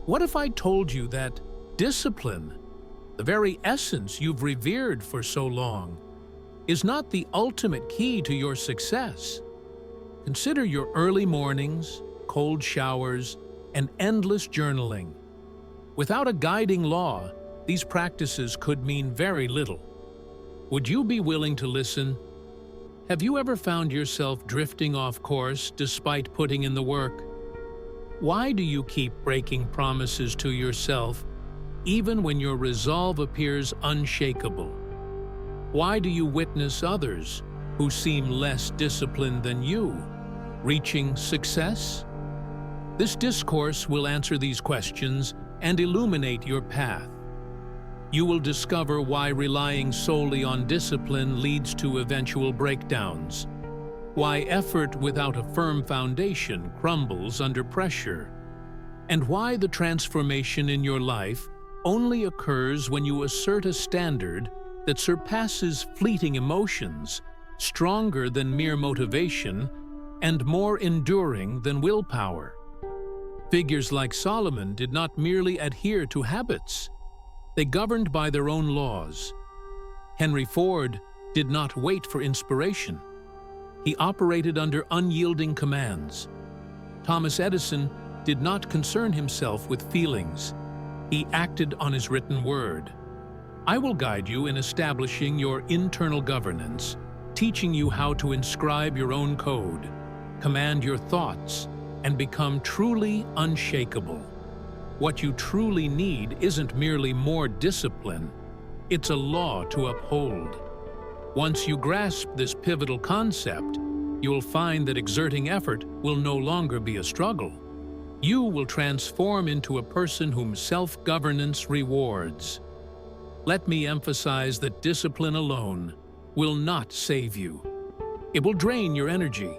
What if I told you that discipline, the very essence you've revered for so long, is not the ultimate key to your success? Consider your early mornings, cold showers, and endless journaling. Without a guiding law, these practices could mean very little. Would you be willing to listen? Have you ever found yourself drifting off course despite putting in the work? Why do you keep breaking promises to yourself even when your resolve appears unshakable? Why do you witness others who seem less disciplined than you reaching success? This discourse will answer these questions and illuminate your path. You will discover why relying solely on discipline leads to eventual breakdowns, why effort without a firm foundation crumbles under pressure, and why the transformation in your life only occurs when you assert a standard that surpasses fleeting emotions, stronger than mere motivation, and more enduring than willpower. Figures like Solomon did not merely adhere to habits. They governed by their own laws. Henry Ford did not wait for inspiration. He operated under unyielding commands. Thomas Edison did not concern himself with feelings. He acted on his written word. I will guide you in establishing your internal governance, teaching you how to inscribe your own code, command your thoughts, and become truly unshakable. What you truly need isn't merely more discipline, it's a law to uphold. Once you grasp this pivotal concept, you'll find that exerting effort will no longer be a struggle. You will transform into a person whom self-governance rewards. Let me emphasize that discipline alone will not save you. It will drain your energy.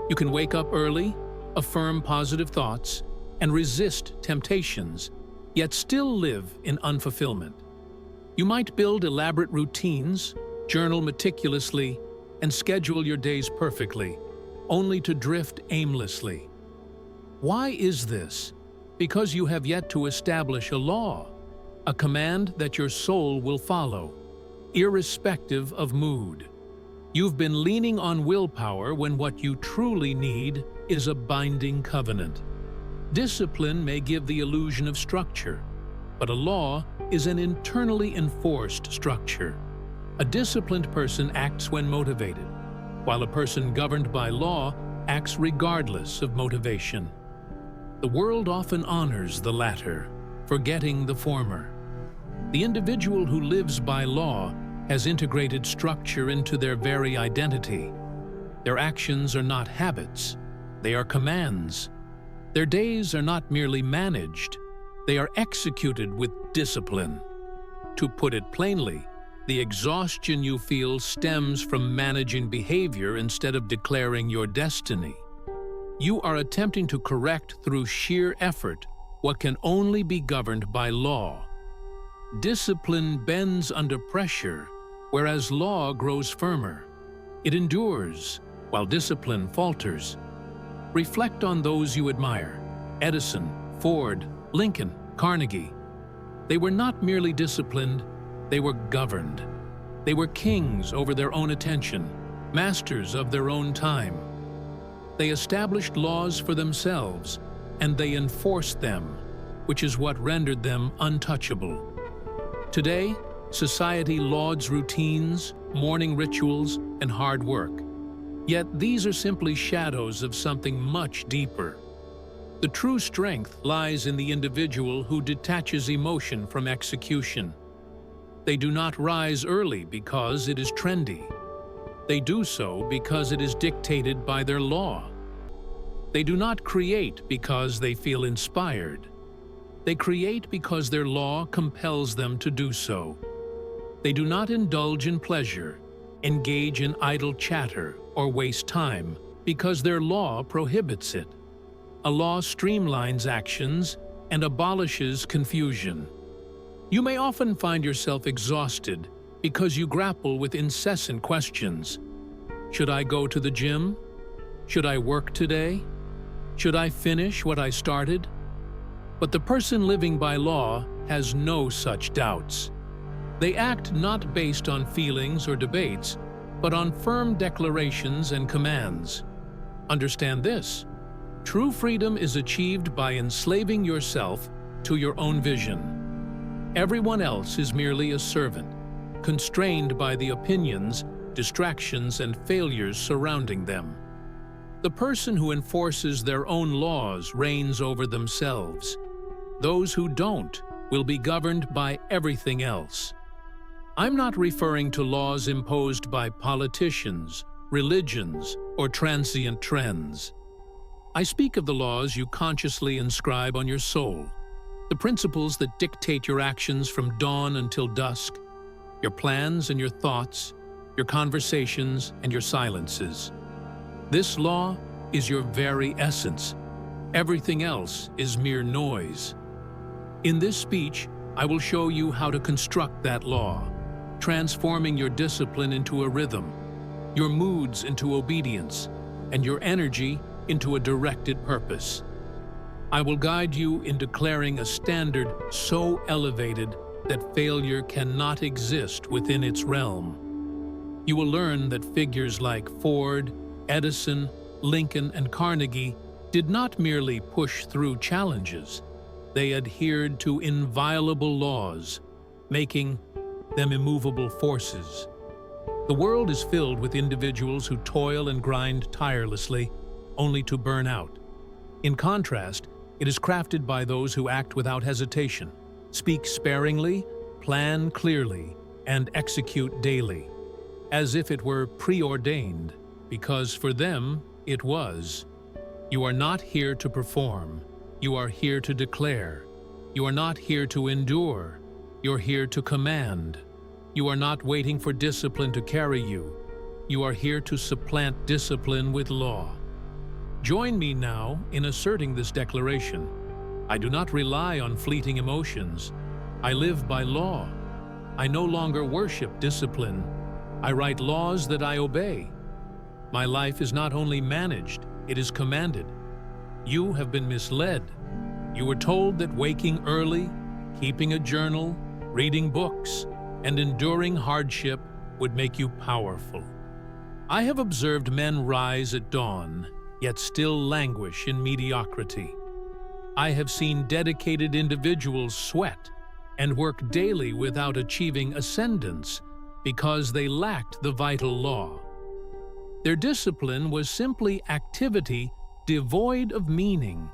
You can wake up early, affirm positive thoughts, and resist temptations, yet still live in unfulfillment. You might build elaborate routines, journal meticulously, and schedule your days perfectly, only to drift aimlessly. Why is this? Because you have yet to establish a law, a command that your soul will follow, irrespective of mood. You've been leaning on willpower when what you truly need is a binding covenant. Discipline may give the illusion of structure, but a law is an internally enforced structure. A disciplined person acts when motivated, while a person governed by law acts regardless of motivation. The world often honors the latter, forgetting the former. The individual who lives by law has integrated structure into their very identity. Their actions are not habits, they are commands. Their days are not merely managed, they are executed with discipline. To put it plainly, the exhaustion you feel stems from managing behavior instead of declaring your destiny. You are attempting to correct through sheer effort what can only be governed by law. Discipline bends under pressure, whereas law grows firmer. It endures, while discipline falters. Reflect on those you admire: Edison, Ford, Lincoln, Carnegie. They were not merely disciplined, they were governed. They were kings over their own attention, masters of their own time. They established laws for themselves, and they enforced them, which is what rendered them untouchable. Today, society lauds routines, morning rituals, and hard work. Yet these are simply shadows of something much deeper. The true strength lies in the individual who detaches emotion from execution. They do not rise early because it is trendy. They do so because it is dictated by their law. They do not create because they feel inspired. They create because their law compels them to do so. They do not indulge in pleasure, engage in idle chatter, or waste time because their law prohibits it. A law streamlines actions and abolishes confusion. You may often find yourself exhausted because you grapple with incessant questions. Should I go to the gym? Should I work today? Should I finish what I started? But the person living by law has no such doubts. They act not based on feelings or debates, but on firm declarations and commands. Understand this: true freedom is achieved by enslaving yourself to your own vision. Everyone else is merely a servant, constrained by the opinions, distractions, and failures surrounding them. The person who enforces their own laws reigns over themselves. Those who don't will be governed by everything else. I'm not referring to laws imposed by politicians, religions, or transient trends. I speak of the laws you consciously inscribe on your soul, the principles that dictate your actions from dawn until dusk, your plans and your thoughts, your conversations and your silences. This law is your very essence. Everything else is mere noise. In this speech, I will show you how to construct that law, transforming your discipline into a rhythm, your moods into obedience, and your energy into a directed purpose. I will guide you in declaring a standard so elevated that failure cannot exist within its realm. You will learn that figures like Ford, Edison, Lincoln, and Carnegie did not merely push through challenges. They adhered to inviolable laws, making them immovable forces. The world is filled with individuals who toil and grind tirelessly, only to burn out. In contrast, it is crafted by those who act without hesitation, speak sparingly, plan clearly, and execute daily, as if it were preordained, because for them it was. You are not here to perform. You are here to declare. You are not here to endure. You're here to command. You are not waiting for discipline to carry you. You are here to supplant discipline with law. Join me now in asserting this declaration. I do not rely on fleeting emotions. I live by law. I no longer worship discipline. I write laws that I obey. My life is not only managed, it is commanded. You have been misled. You were told that waking early, keeping a journal, reading books, and enduring hardship would make you powerful. I have observed men rise at dawn, yet still languish in mediocrity. I have seen dedicated individuals sweat and work daily without achieving ascendance because they lacked the vital law. Their discipline was simply activity devoid of meaning,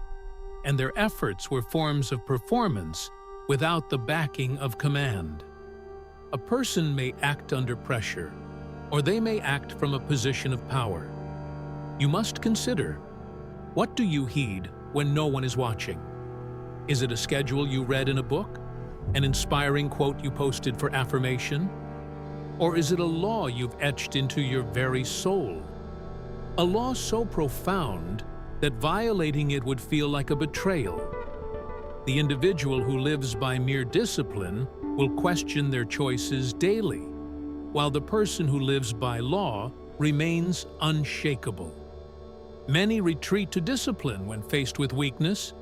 and their efforts were forms of performance without the backing of command. A person may act under pressure, or they may act from a position of power. You must consider, what do you heed when no one is watching? Is it a schedule you read in a book? An inspiring quote you posted for affirmation? Or is it a law you've etched into your very soul? A law so profound that violating it would feel like a betrayal. The individual who lives by mere discipline will question their choices daily, while the person who lives by law remains unshakable. Many retreat to discipline when faced with weakness,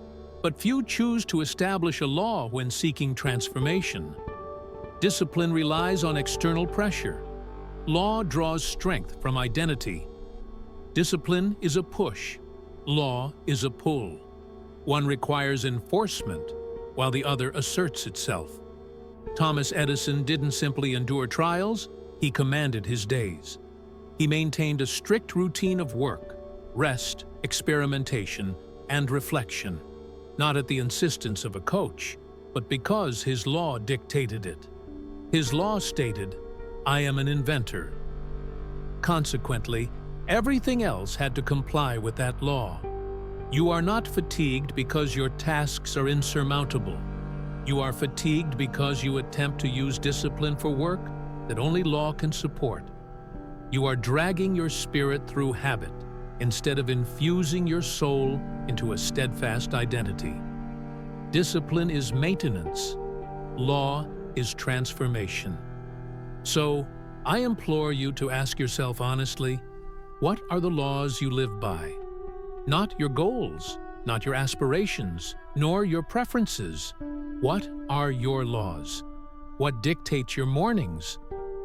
but few choose to establish a law when seeking transformation. Discipline relies on external pressure. Law draws strength from identity. Discipline is a push. Law is a pull. One requires enforcement, while the other asserts itself. Thomas Edison didn't simply endure trials, he commanded his days. He maintained a strict routine of work, rest, experimentation, and reflection, not at the insistence of a coach, but because his law dictated it. His law stated, "I am an inventor." Consequently, everything else had to comply with that law. You are not fatigued because your tasks are insurmountable. You are fatigued because you attempt to use discipline for work that only law can support. You are dragging your spirit through habit instead of infusing your soul into a steadfast identity. Discipline is maintenance. Law is transformation. So, I implore you to ask yourself honestly, what are the laws you live by? Not your goals, not your aspirations, nor your preferences. What are your laws? What dictates your mornings?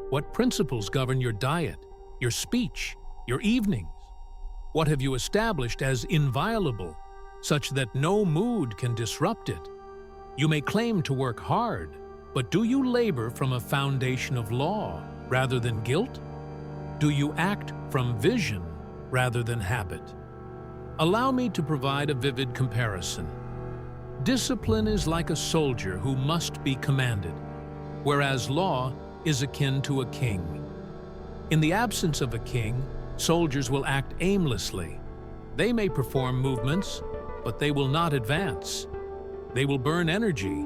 What principles govern your diet, your speech, your evenings? What have you established as inviolable, such that no mood can disrupt it? You may claim to work hard, but do you labor from a foundation of law rather than guilt? Do you act from vision rather than habit? Allow me to provide a vivid comparison. Discipline is like a soldier who must be commanded, whereas law is akin to a king. In the absence of a king, soldiers will act aimlessly. They may perform movements, but they will not advance. They will burn energy,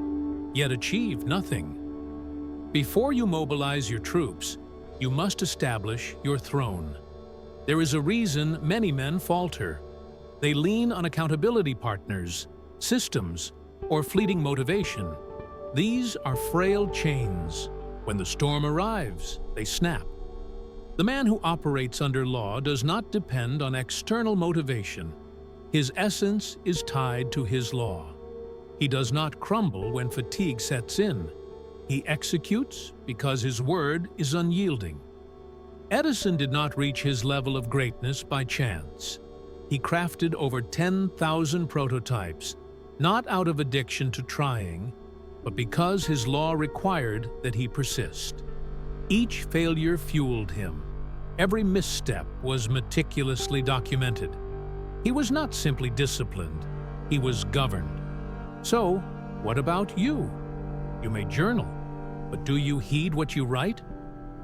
yet achieve nothing. Before you mobilize your troops, you must establish your throne. There is a reason many men falter. They lean on accountability partners, systems, or fleeting motivation. These are frail chains. When the storm arrives, they snap. The man who operates under law does not depend on external motivation. His essence is tied to his law. He does not crumble when fatigue sets in. He executes because his word is unyielding. Edison did not reach his level of greatness by chance. He crafted over 10,000 prototypes, not out of addiction to trying, but because his law required that he persist. Each failure fueled him. Every misstep was meticulously documented. He was not simply disciplined, he was governed. So, what about you? You may journal, but do you heed what you write?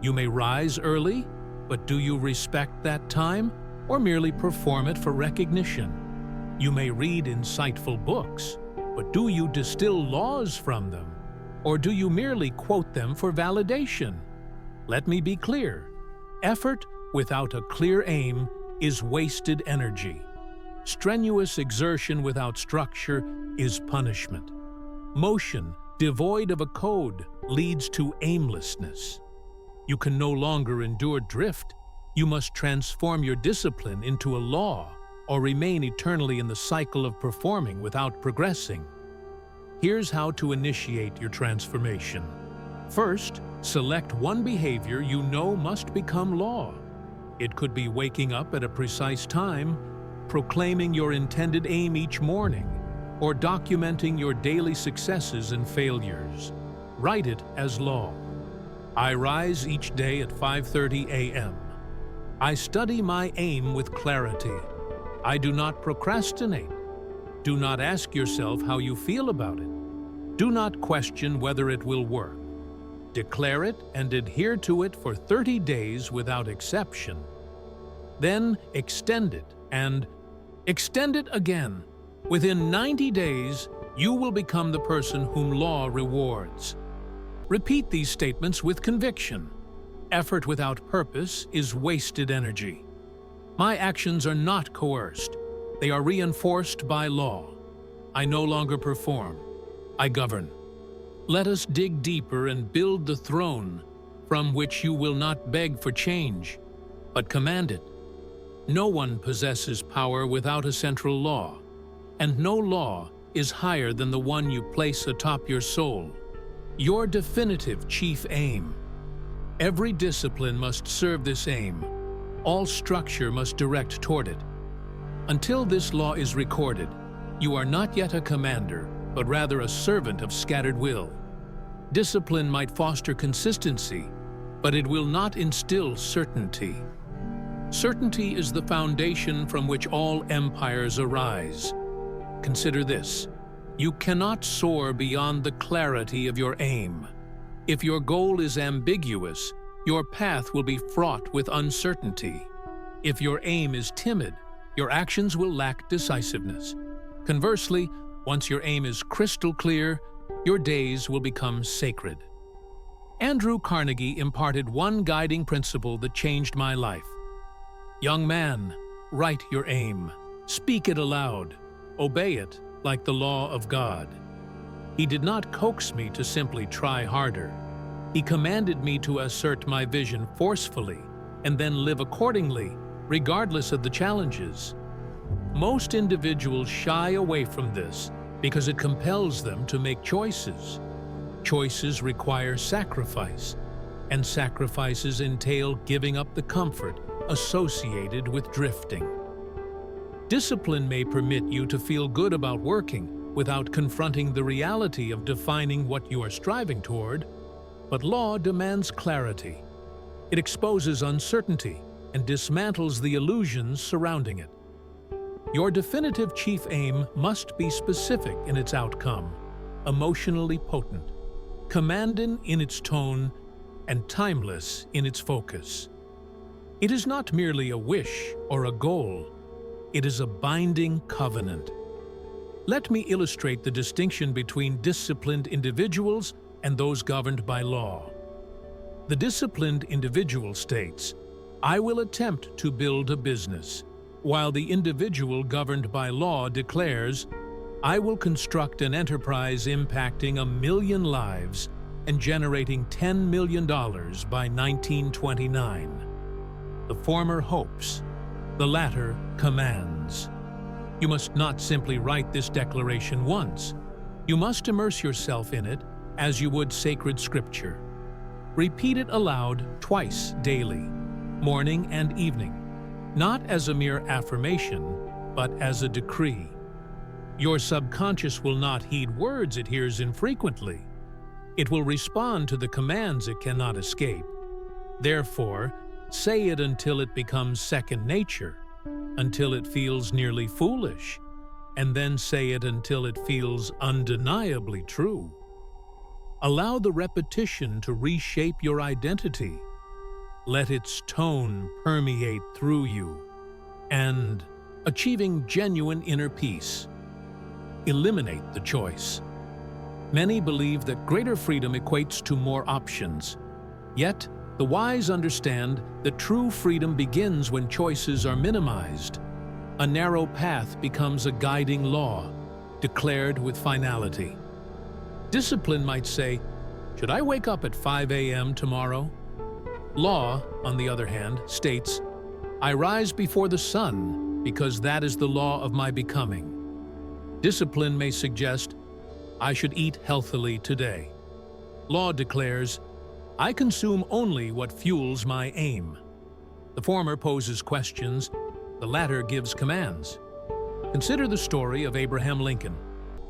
You may rise early, but do you respect that time, or merely perform it for recognition? You may read insightful books, but do you distill laws from them, or do you merely quote them for validation? Let me be clear. Effort without a clear aim is wasted energy. Strenuous exertion without structure is punishment. Motion devoid of a code leads to aimlessness. You can no longer endure drift. You must transform your discipline into a law or remain eternally in the cycle of performing without progressing. Here's how to initiate your transformation. First, select one behavior you know must become law. It could be waking up at a precise time, proclaiming your intended aim each morning, or documenting your daily successes and failures. Write it as law. I rise each day at 5:30 a.m. I study my aim with clarity. I do not procrastinate. Do not ask yourself how you feel about it. Do not question whether it will work. Declare it and adhere to it for 30 days without exception. Then extend it and extend it again. Within 90 days, you will become the person whom law rewards. Repeat these statements with conviction. Effort without purpose is wasted energy. My actions are not coerced. They are reinforced by law. I no longer perform. I govern. Let us dig deeper and build the throne from which you will not beg for change, but command it. No one possesses power without a central law, and no law is higher than the one you place atop your soul, your definitive chief aim. Every discipline must serve this aim. All structure must direct toward it. Until this law is recorded, you are not yet a commander, but rather a servant of scattered will. Discipline might foster consistency, but it will not instill certainty. Certainty is the foundation from which all empires arise. Consider this: you cannot soar beyond the clarity of your aim. If your goal is ambiguous, your path will be fraught with uncertainty. If your aim is timid, your actions will lack decisiveness. Conversely, once your aim is crystal clear, your days will become sacred. Andrew Carnegie imparted one guiding principle that changed my life. Young man, write your aim. Speak it aloud. Obey it like the law of God. He did not coax me to simply try harder. He commanded me to assert my vision forcefully and then live accordingly, regardless of the challenges. Most individuals shy away from this because it compels them to make choices. Choices require sacrifice, and sacrifices entail giving up the comfort associated with drifting. Discipline may permit you to feel good about working without confronting the reality of defining what you are striving toward, but law demands clarity. It exposes uncertainty and dismantles the illusions surrounding it. Your definitive chief aim must be specific in its outcome, emotionally potent, commanding in its tone, and timeless in its focus. It is not merely a wish or a goal, it is a binding covenant. Let me illustrate the distinction between disciplined individuals and those governed by law. The disciplined individual states, "I will attempt to build a business," while the individual governed by law declares, "I will construct an enterprise impacting 1 million lives and generating $10 million by 1929. The former hopes, the latter commands. You must not simply write this declaration once. You must immerse yourself in it as you would sacred scripture. Repeat it aloud twice daily, morning and evening, not as a mere affirmation, but as a decree. Your subconscious will not heed words it hears infrequently. It will respond to the commands it cannot escape. Therefore, say it until it becomes second nature, until it feels nearly foolish, and then say it until it feels undeniably true. Allow the repetition to reshape your identity. Let its tone permeate through you, and, achieving genuine inner peace, eliminate the choice. Many believe that greater freedom equates to more options. Yet, the wise understand that true freedom begins when choices are minimized. A narrow path becomes a guiding law, declared with finality. Discipline might say, "Should I wake up at 5 a.m. tomorrow?" Law, on the other hand, states, "I rise before the sun because that is the law of my becoming." Discipline may suggest, "I should eat healthily today." Law declares, "I consume only what fuels my aim." The former poses questions, the latter gives commands. Consider the story of Abraham Lincoln.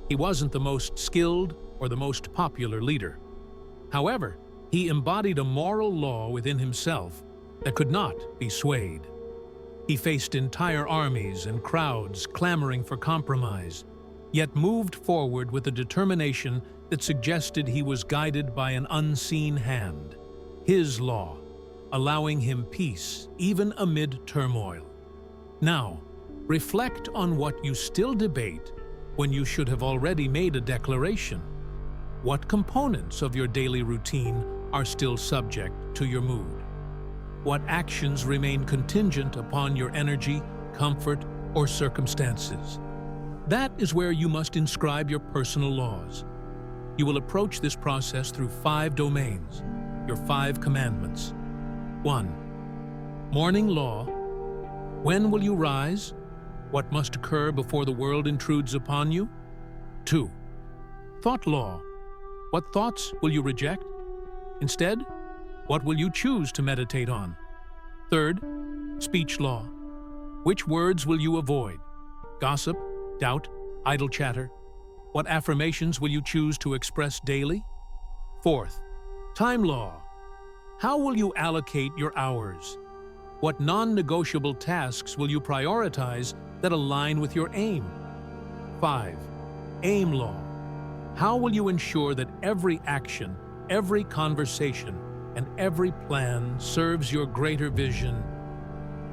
He wasn't the most skilled or the most popular leader. However, he embodied a moral law within himself that could not be swayed. He faced entire armies and crowds clamoring for compromise, yet moved forward with a determination that suggested he was guided by an unseen hand, his law, allowing him peace even amid turmoil. Now, reflect on what you still debate when you should have already made a declaration. What components of your daily routine are still subject to your mood? What actions remain contingent upon your energy, comfort, or circumstances? That is where you must inscribe your personal laws. You will approach this process through 5 domains, your 5 commandments. 1. Morning law. When will you rise? What must occur before the world intrudes upon you? 2. Thought law. What thoughts will you reject? Instead, what will you choose to meditate on? 3rd, speech law. Which words will you avoid? Gossip, doubt, idle chatter. What affirmations will you choose to express daily? 4th, time law. How will you allocate your hours? What non-negotiable tasks will you prioritize that align with your aim? 5, aim law. How will you ensure that every action, every conversation, and every plan serves your greater vision?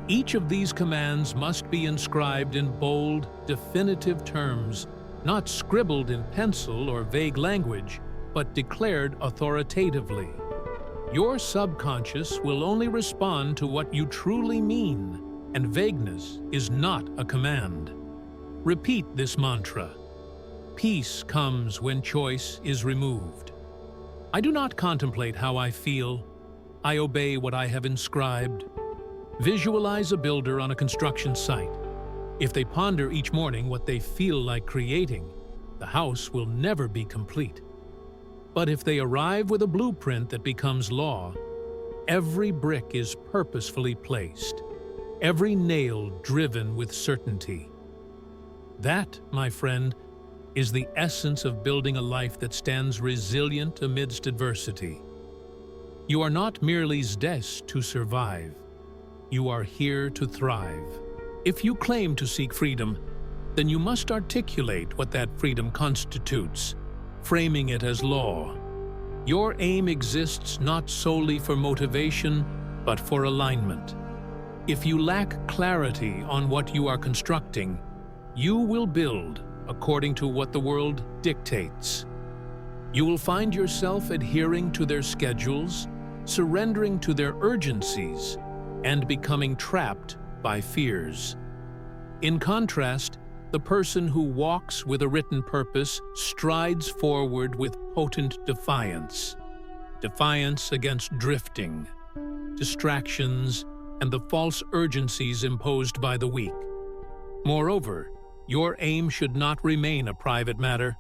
Each of these commands must be inscribed in bold, definitive terms, not scribbled in pencil or vague language, but declared authoritatively. Your subconscious will only respond to what you truly mean, and vagueness is not a command. Repeat this mantra. Peace comes when choice is removed. I do not contemplate how I feel. I obey what I have inscribed. Visualize a builder on a construction site. If they ponder each morning what they feel like creating, the house will never be complete. But if they arrive with a blueprint that becomes law, every brick is purposefully placed, every nail driven with certainty. That, my friend, is the essence of building a life that stands resilient amidst adversity. You are not merely destined to survive. You are here to thrive. If you claim to seek freedom, then you must articulate what that freedom constitutes, framing it as law. Your aim exists not solely for motivation, but for alignment. If you lack clarity on what you are constructing, you will build according to what the world dictates. You will find yourself adhering to their schedules, surrendering to their urgencies, and becoming trapped by fears. In contrast, the person who walks with a written purpose strides forward with potent defiance. Defiance against drifting, distractions, and the false urgencies imposed by the weak. Moreover, your aim should not remain a private matter.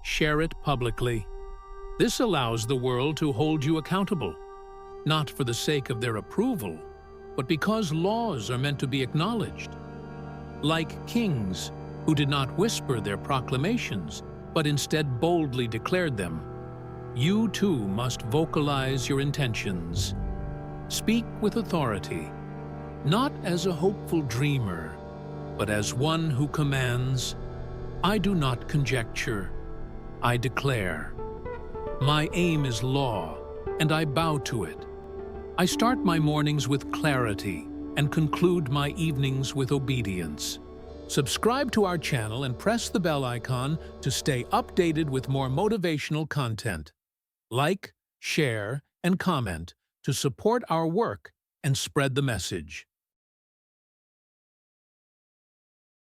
Share it publicly. This allows the world to hold you accountable, not for the sake of their approval, but because laws are meant to be acknowledged. Like kings who did not whisper their proclamations, but instead boldly declared them, you too must vocalize your intentions. Speak with authority, not as a hopeful dreamer, but as one who commands, I do not conjecture, I declare. My aim is law, and I bow to it. I start my mornings with clarity and conclude my evenings with obedience. Subscribe to our channel and press the bell icon to stay updated with more motivational content. Like, share, and comment to support our work and spread the message.